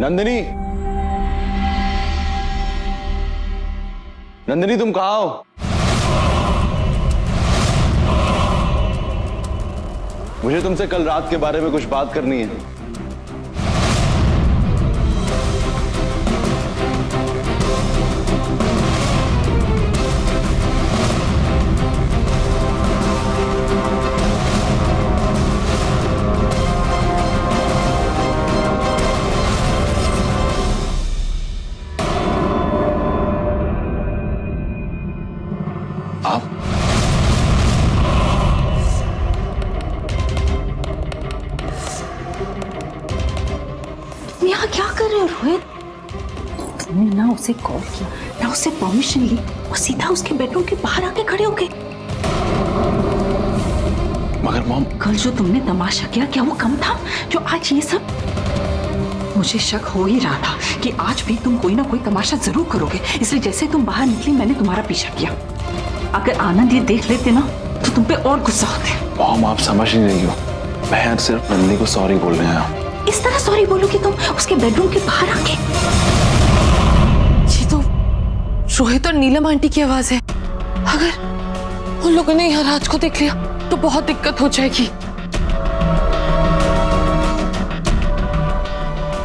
नंदिनी, नंदिनी तुम कहाँ हो? मुझे तुमसे कल रात के बारे में कुछ बात करनी है। आप यहाँ क्या कर रहे हो रोहित? तुमने ना उसे कॉल किया, ना उससे परमिशन ली और सीधा उसके बेडरूम के बाहर आके खड़े हो गए। मगर मॉम, कल जो तुमने तमाशा किया, क्या वो कम था जो आज ये सब? मुझे शक हो ही रहा था कि आज भी तुम कोई ना कोई तमाशा जरूर करोगे, इसलिए जैसे तुम बाहर निकली मैंने तुम्हारा पीछा किया। अगर आनंद ये देख लेते ना तो तुम पे और गुस्सा होते। मॉम आप समझ नहीं रही हो, मैं यार सिर्फ नंदिनी को सॉरी बोलने आया हूँ। इस तरह सॉरी बोलोगे तुम उसके बेडरूम के बाहर आके? ये तो रोहित और नीलम आंटी की आवाज है। अगर उन लोगों ने यहाँ राज को देख लिया तो बहुत दिक्कत हो जाएगी।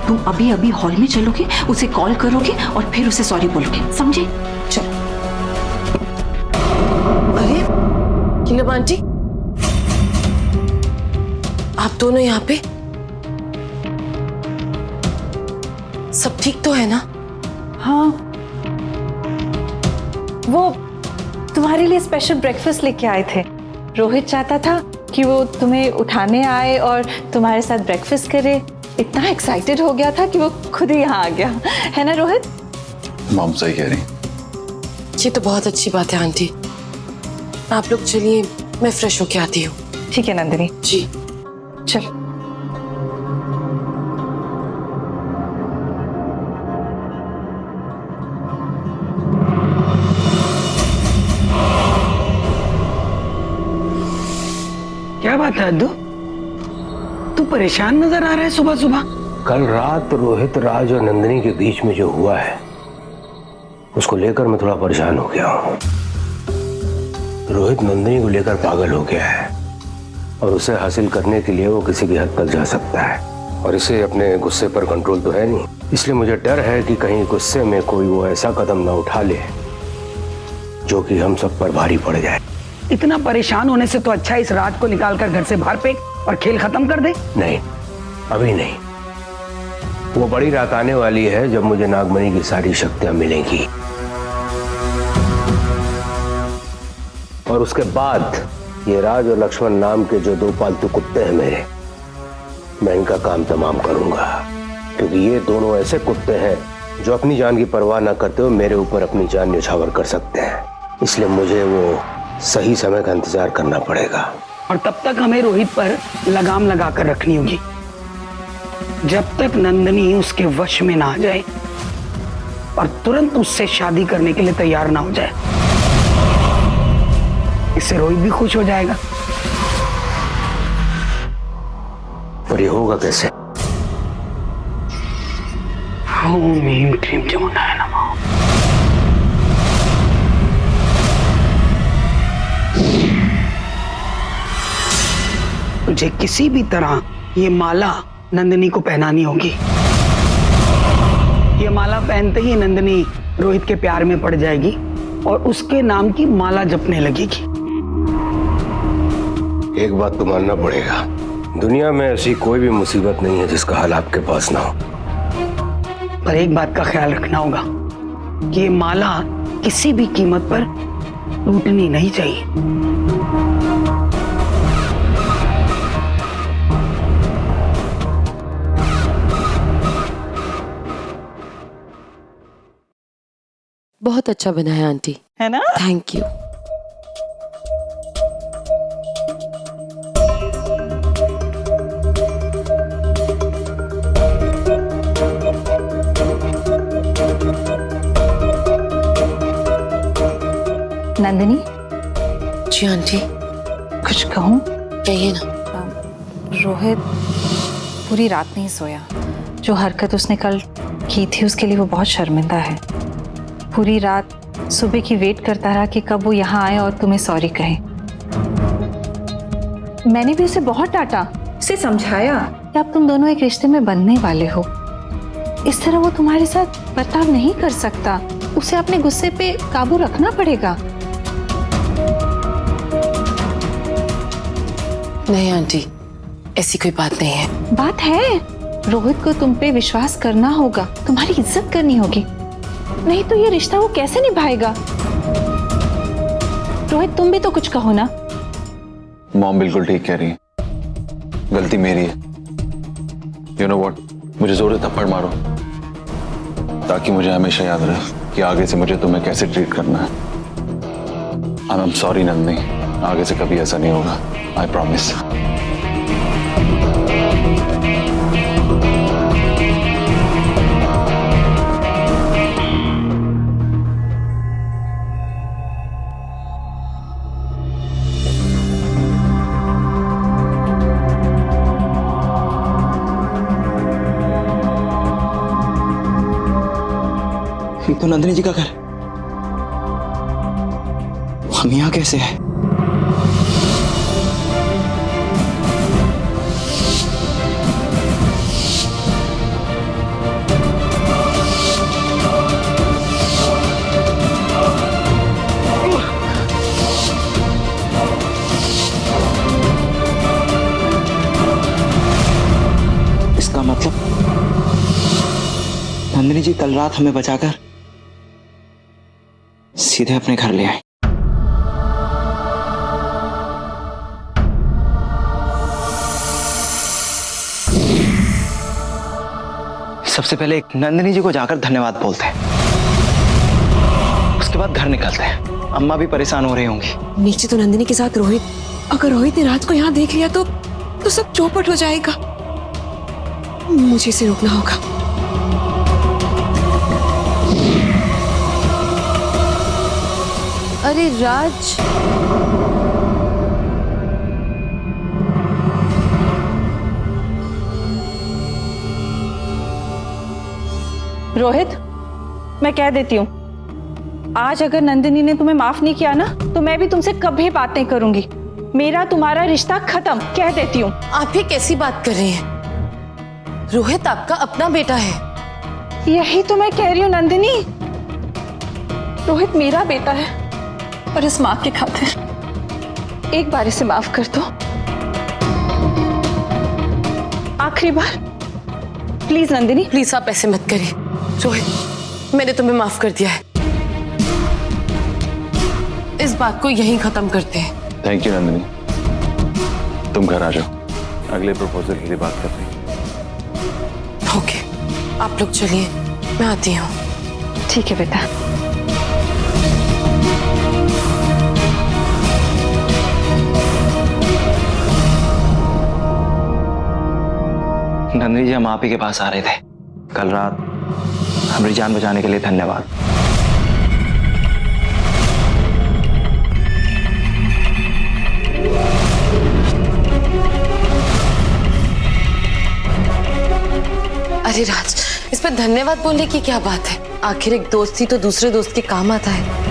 तुम अभी अभी हॉल में चलोगे, उसे कॉल करोगे और फिर उसे सॉरी बोलोगे, समझे? चलो। अरे नीलम आंटी, आप दोनों यहाँ पे? सब ठीक तो है ना? हाँ, वो तुम्हारे लिए स्पेशल ब्रेकफास्ट लेके आए थे। रोहित चाहता था कि वो तुम्हें उठाने आए और तुम्हारे साथ ब्रेकफास्ट करे। इतना एक्साइटेड हो गया था कि वो खुद ही यहाँ आ गया, है ना रोहित? मॉम सही कह रही। ये तो बहुत अच्छी बात है आंटी। आप लोग चलिए, मैं फ्रेश होके आती हूँ। ठीक है नंदिनी, जी चल। क्या बात है अद्दू, तू परेशान नजर आ रहा है सुबह सुबह? कल रात रोहित, राज और नंदिनी के बीच में जो हुआ है उसको लेकर मैं थोड़ा परेशान हो गया हूँ। रोहित नंदिनी को लेकर पागल हो गया है और उसे हासिल करने के लिए वो किसी भी हद तक जा सकता है और इसे अपने गुस्से पर कंट्रोल तो है नहीं। इसलिए मुझे डर है कि कहीं गुस्से में कोई वो ऐसा कदम ना उठा ले जो कि हम सब पर भारी पड़ जाए। इतना परेशान होने से तो अच्छा इस रात को निकालकर घर से बाहर फेंक और खेल खत्म कर दे। नहीं, अभी नहीं। वो बड़ी रात आने वाली है जब मुझे नागमणि की सारी शक्तियां मिलेंगी और उसके बाद ये राज और लक्ष्मण नाम के जो दो पालतू कुत्ते हैं मेरे, मैं इनका काम तमाम करूंगा। क्योंकि ये दोनों ऐसे कुत्ते हैं जो अपनी जान की परवाह ना करते हुए मेरे ऊपर अपनी जान न्यौछावर कर सकते हैं। इसलिए मुझे वो सही समय का इंतजार करना पड़ेगा और तब तक हमें रोहित पर लगाम लगाकर रखनी होगी जब तक नंदिनी उसके वश में ना आ जाए और तुरंत उससे शादी करने के लिए तैयार ना हो जाए। इससे रोहित भी खुश हो जाएगा। पर ये होगा कैसे? ओम ह्रीं क्लीं जमुनाय नमः। तुझे किसी भी तरह ये माला नंदिनी को पहनानी होगी। ये माला पहनते ही नंदिनी रोहित के प्यार में पड़ जाएगी और उसके नाम की माला जपने लगेगी। एक बात तो मानना पड़ेगा, दुनिया में ऐसी कोई भी मुसीबत नहीं है जिसका हल आपके पास ना हो। पर एक बात का ख्याल रखना होगा कि ये माला किसी भी कीमत पर टूटनी नहीं चाहिए। बहुत अच्छा बना है आंटी, है ना? Thank you. Nandini, ji aunty, कुछ कहूँ? कहिए ना। रोहित पूरी रात नहीं सोया। जो हरकत उसने कल की थी उसके लिए वो बहुत शर्मिंदा है। पूरी रात सुबह की वेट करता रहा कि कब वो यहाँ आए और तुम्हें सॉरी कहे। मैंने भी उसे बहुत डांटा, उसे समझाया कि अब तुम दोनों एक रिश्ते में बनने वाले हो। इस तरह वो तुम्हारे साथ बर्ताव नहीं कर सकता। उसे अपने गुस्से पे काबू रखना पड़ेगा। नहीं आंटी, ऐसी कोई बात नहीं है। बात है, रोहित को तुम पे विश्वास करना होगा, तुम्हारी इज्जत करनी होगी, नहीं तो ये रिश्ता वो कैसे निभाएगा। रोहित तुम भी तो कुछ कहो ना। मॉम बिल्कुल ठीक कह रही है, गलती मेरी है। यू नो व्हाट, मुझे जोर से थप्पड़ मारो ताकि मुझे हमेशा याद रहे कि आगे से मुझे तुम्हें कैसे ट्रीट करना है। आई एम सॉरी नंदनी, आगे से कभी ऐसा नहीं होगा, आई प्रॉमिस। तो नंदिनी जी का घर, हम यहाँ कैसे हैं? इसका मतलब नंदिनी जी कल रात हमें बचाकर सीधे अपने घर ले आए। सबसे पहले एक नंदिनी जी को जाकर धन्यवाद बोलते हैं, उसके बाद घर निकलते हैं। अम्मा भी परेशान हो रही होंगी। नीचे तो नंदिनी के साथ रोहित, अगर रोहित ने राज को यहाँ देख लिया तो सब चौपट हो जाएगा। मुझे इसे रोकना होगा। अरे राज, रोहित, मैं कह देती हूँ, आज अगर नंदिनी ने तुम्हें माफ नहीं किया ना तो मैं भी तुमसे कभी बात नहीं करूंगी। मेरा तुम्हारा रिश्ता खत्म, कह देती हूँ। आप ये कैसी बात कर रही हैं? रोहित आपका अपना बेटा है। यही तो मैं कह रही हूँ नंदिनी, रोहित मेरा बेटा है और इस माँ के खातिर एक बार इसे माफ कर दो, आखिरी बार, प्लीज नंदिनी। प्लीज आप ऐसे मत करिए। रोहित, मैंने तुम्हें माफ कर दिया है, इस बात को यहीं खत्म करते हैं। थैंक यू नंदिनी, तुम घर आ जाओ, अगले प्रपोजल के लिए बात करते हैं। ओके, आप लोग चलिए, मैं आती हूँ। ठीक है बेटा। नंदिनी जी, हम आप ही के पास आ रहे थे। कल रात हमारी जान बचाने के लिए धन्यवाद। अरे राज, इस पर धन्यवाद बोलने की क्या बात है? आखिर एक दोस्त ही तो दूसरे दोस्त के काम आता है।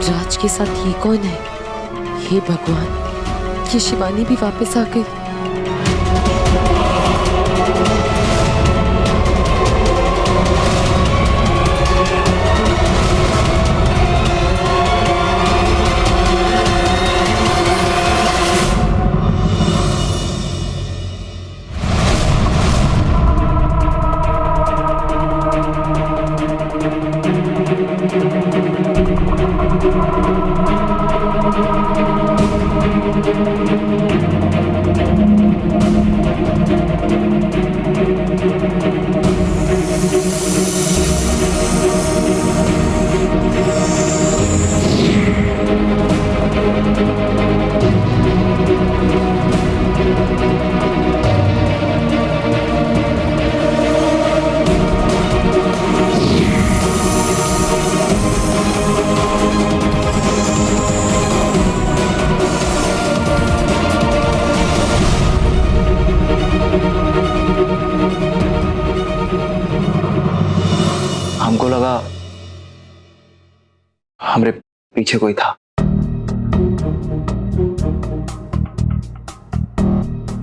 राज के साथ ये कौन है? हे भगवान, ये शिवानी भी वापस आ गई। पीछे कोई था।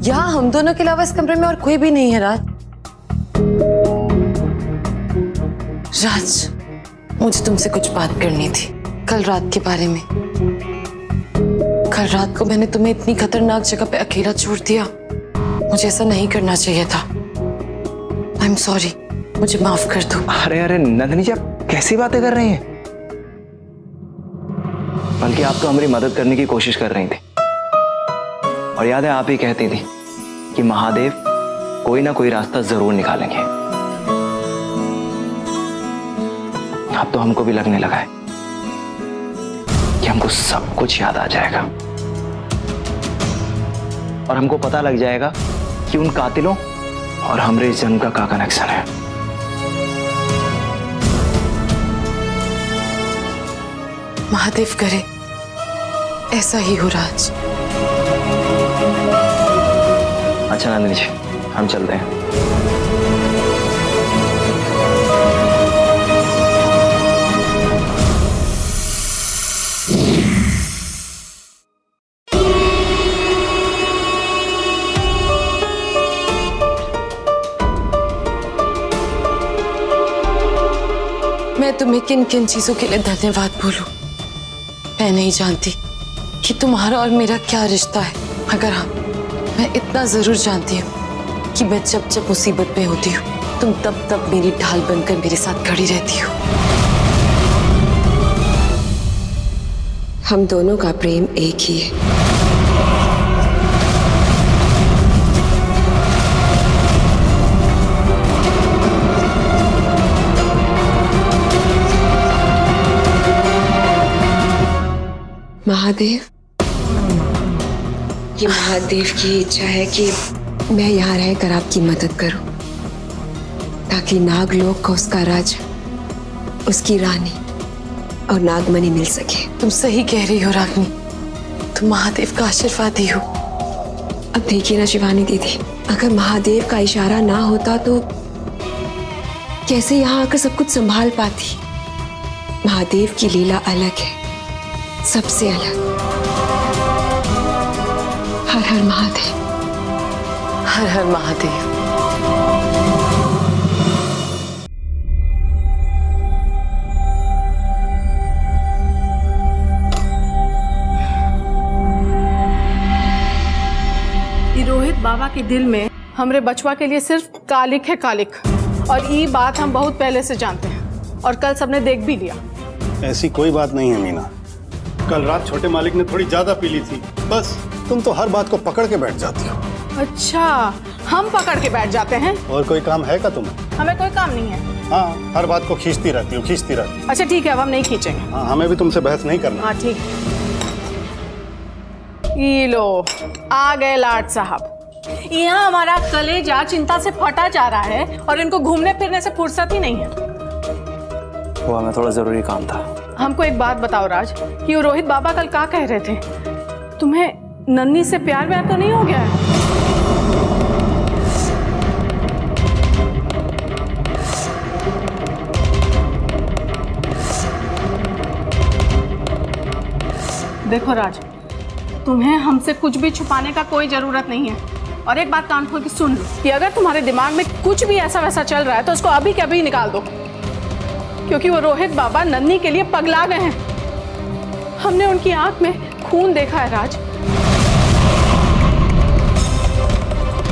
यहाँ हम दोनों के अलावा इस कमरे में और कोई भी नहीं है राज। राज, मुझे तुमसे कुछ बात करनी थी कल रात के बारे में। कल रात को मैंने तुम्हें इतनी खतरनाक जगह पे अकेला छोड़ दिया। मुझे ऐसा नहीं करना चाहिए था। आई एम सॉरी, मुझे माफ कर दो। अरे अरे नंदिनी जी, आप कैसी बातें कर रही हैं? बल्कि आप तो हमारी मदद करने की कोशिश कर रही थी। और याद है, आप ही कहती थी कि महादेव कोई ना कोई रास्ता जरूर निकालेंगे। अब तो हमको भी लगने लगा है कि हमको सब कुछ याद आ जाएगा और हमको पता लग जाएगा कि उन कातिलों और हमरे इस जन्म का क्या कनेक्शन है। महादेव करे ऐसा ही हो राज। अच्छा नंदिनी जी, हम चलते हैं। मैं तुम्हें किन किन चीजों के लिए धन्यवाद बोलूं। मैं नहीं जानती कि तुम्हारा और मेरा क्या रिश्ता है, मगर हाँ, मैं इतना जरूर जानती हूँ कि मैं जब जब मुसीबत में होती हूँ तुम तब तब मेरी ढाल बनकर मेरे साथ खड़ी रहती हो। हम दोनों का प्रेम एक ही है। महादेव, ये महादेव की इच्छा है कि मैं यहाँ रहकर आपकी मदद करूं, ताकि नागलोक को उसका राजा, उसकी रानी और नागमणि मिल सके। तुम सही कह रही हो रागनी, तुम महादेव का आशीर्वाद ही हो। अब देखिए ना शिवानी दीदी, अगर महादेव का इशारा ना होता तो कैसे यहाँ आकर सब कुछ संभाल पाती। महादेव की लीला अलग है, सबसे अलग। हर हर महादेव। हर हर महादेव। रोहित बाबा के दिल में हमरे बचवा के लिए सिर्फ कालिक है, कालिक। और ये बात हम बहुत पहले से जानते हैं और कल सबने देख भी लिया। ऐसी कोई बात नहीं है मीना। कल रात छोटे मालिक ने थोड़ी ज्यादा पी ली थी, बस। तुम तो हर बात को पकड़ के बैठ जाती हो। अच्छा, हम पकड़ के बैठ जाते हैं? और कोई काम है क्या तुम्हें? हमें कोई काम नहीं है। हाँ, हर बात को खींचती रहती हो, खींचती रहती हो। अच्छा ठीक है, अब हम नहीं खींचेंगे। हाँ, हमें भी तुमसे बहस नहीं करना। हाँ ठीक। ये लो, आ गए लाट साहब। यहाँ हमारा कलेजा चिंता से फटा जा रहा है और इनको घूमने फिरने से फुर्सत ही नहीं है। वो हमें थोड़ा जरूरी काम था। हमको एक बात बताओ राज, कि वो रोहित बाबा कल क्या कह रहे थे? तुम्हें नन्नी से प्यार व्यार तो नहीं हो गया है? देखो राज, तुम्हें हमसे कुछ भी छुपाने का कोई जरूरत नहीं है। और एक बात कान खोल के सुन लो कि अगर तुम्हारे दिमाग में कुछ भी ऐसा वैसा चल रहा है तो उसको अभी के अभी निकाल दो, क्योंकि वो रोहित बाबा नन्नी के लिए पगला गए हैं। हमने उनकी आंख में खून देखा है राज,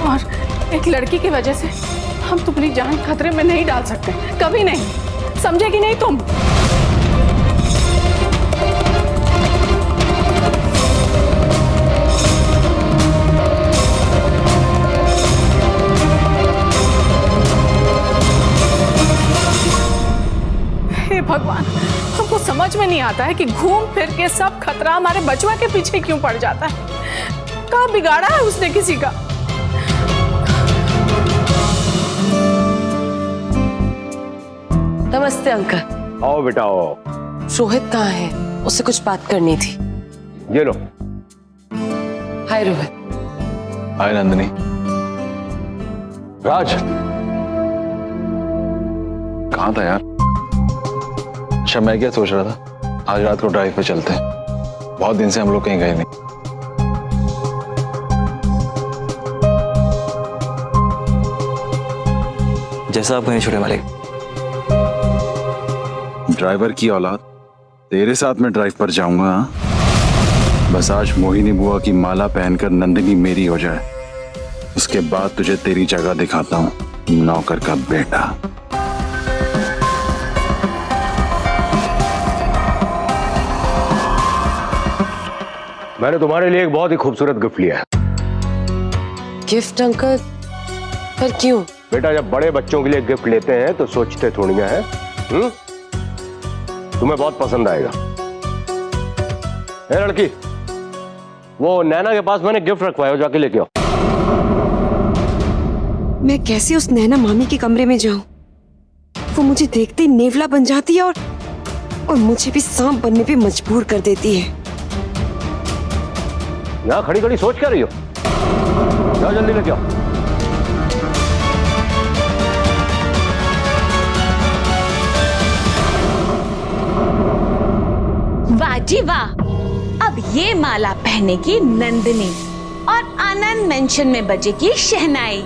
और एक लड़की की वजह से हम तुम्हारी जान खतरे में नहीं डाल सकते, कभी नहीं। समझे कि नहीं तुम? भगवान, हमको समझ में नहीं आता है कि घूम फिर के सब खतरा हमारे बचवा के पीछे क्यों पड़ जाता है। कहाँ बिगाड़ा है उसने किसी का? नमस्ते अंकल। आओ बेटा आओ। रोहित कहाँ है? उससे कुछ बात करनी थी। ये लो। हाय रोहित। हाय नंदिनी। राज कहाँ था यार? अच्छा, मैं क्या सोच रहा था आज रात को ड्राइव पे चलते हैं, बहुत दिन से हम लोग कहीं गए नहीं। जैसा आप कहें छोटे मालिक। ड्राइवर की औलाद, तेरे साथ मैं ड्राइव पर जाऊंगा। हाँ? बस आज मोहिनी बुआ की माला पहनकर नंदिनी मेरी हो जाए, उसके बाद तुझे तेरी जगह दिखाता हूँ, नौकर का बेटा। मैंने तुम्हारे लिए एक बहुत ही खूबसूरत गिफ्ट लिया है। गिफ्ट अंकल, पर क्यों? बेटा, जब बड़े बच्चों के लिए गिफ्ट लेते हैं तो सोचते थोड़ी ना है। तुम्हें बहुत पसंद आएगा। ए लड़की, वो नैना के पास मैंने गिफ्ट रखवाया, जाके लेके आओ। मैं कैसे उस नैना मामी के कमरे में जाऊं? वो मुझे देखते ही नेवला बन जाती है और मुझे भी सांप बनने पे मजबूर कर देती है। यहाँ खड़ी खड़ी सोच क्या रही हो? जाओ जल्दी लेके आओ। वाह जी वाह, अब ये माला पहनेगी नंदिनी और आनंद मेंशन में बजेगी शहनाई।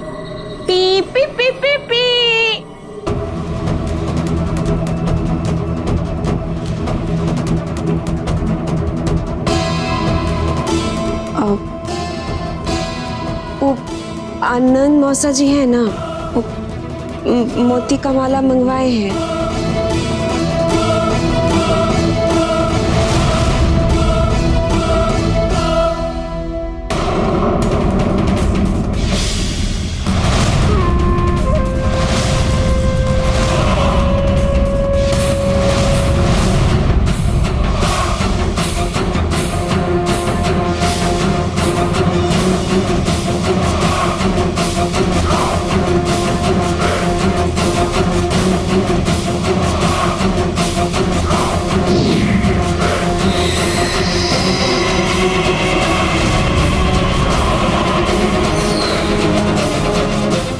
पी पी पी पी पी। वो आनंद मौसा जी है ना, वो मोती का माला मंगवाए हैं।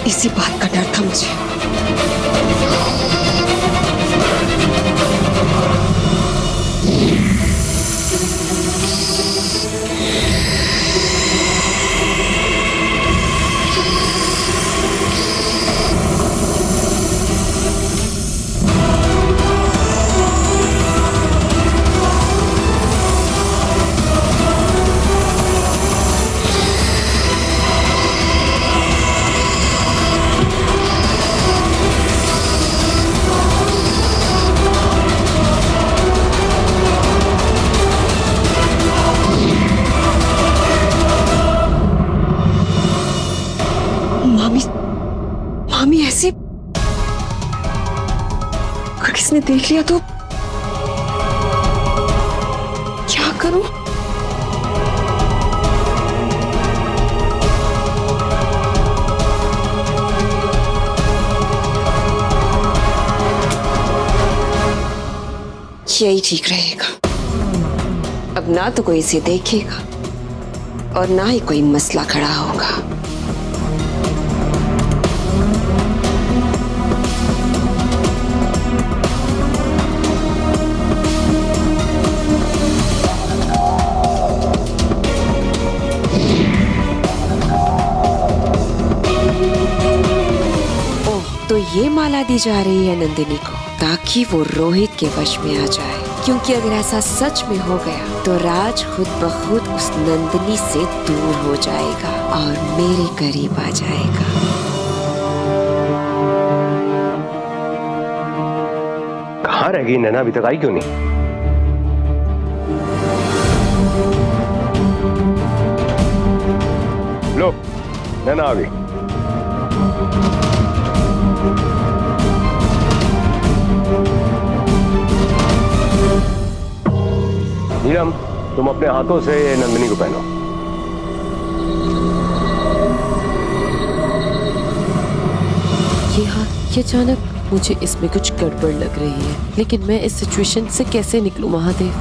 इसी बात का डर था मुझे। मामी ऐसे अगर किसने देख लिया तो क्या करूं? यही ठीक रहेगा। अब ना तो कोई इसे देखेगा और ना ही कोई मसला खड़ा होगा। तो ये माला दी जा रही है नंदिनी को ताकि वो रोहित के वश में आ जाए, क्योंकि अगर ऐसा सच में हो गया तो राज खुद ब खुद उस नंदिनी से दूर हो जाएगा और मेरे करीब आ जाएगा। कहाँ रह गई नैना? अभी तक आई क्यों नहीं? लो, नैना आ गई। नीलम, तुम अपने हाथों से नंदिनी को पहनो। ये हाथ, ये अचानक, मुझे इसमें कुछ गड़बड़ लग रही है, लेकिन मैं इस सिचुएशन से कैसे निकलूं महादेव?